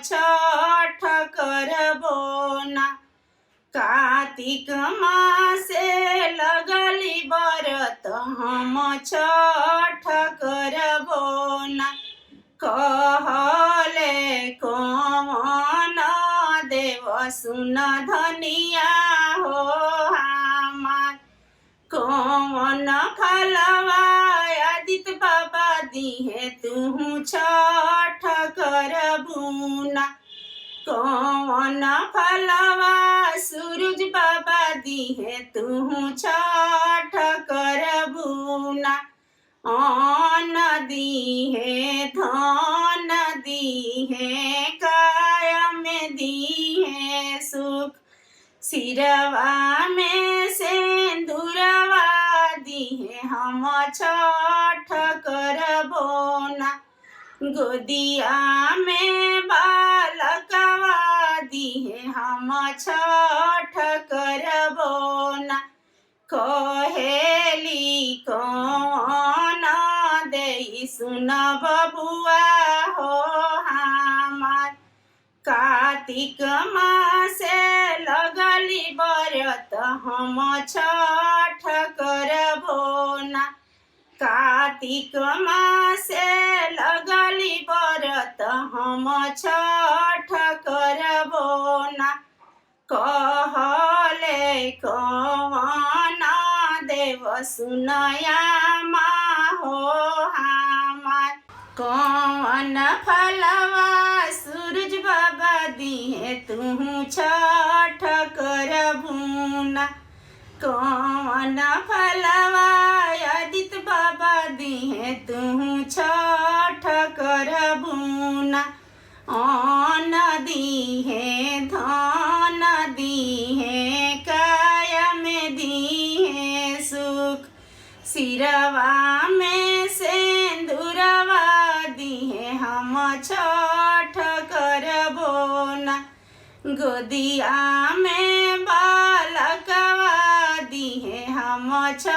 छठ करबो ना। कार्तिक मासे लगली बरत हम छठ करबो ना। कहले कौन देव सुन धनिया हो हमार। कौन फलवा आदित्य बाबा दिहे तू छठ करबू ना। कौन फलवा सूरज बाबा दिहे तू छठ करबू ना। अन्न दिहे धन दिहे काया में दिहे सुख। सिरवा में सिंदूरवा दिहे हम छठ करबो ना। गोदिया में बालकवा दिहे हम छठ करबो ना। कहेली कौन देई सुन बबुआ हो हमार। कार्तिक मासे लगली बरत हम छठ करबो ना। कार्तिक मासे लगली बरत हम छठ करबो ना। कहले कौन देव सुनया हो हमार। कौन फलवा सूरज बाबा दिहे तू छठ करबू ना। कौन फलवा आदित्य बाबा दिहे तू छठ करबू ना। अन्न दिहे धन दिहे काया में दिहे सुख। सिरवा में सिंदूरवा दिहे हम छठ करबो ना। गोदिया में बालकवा दिहे हम छठ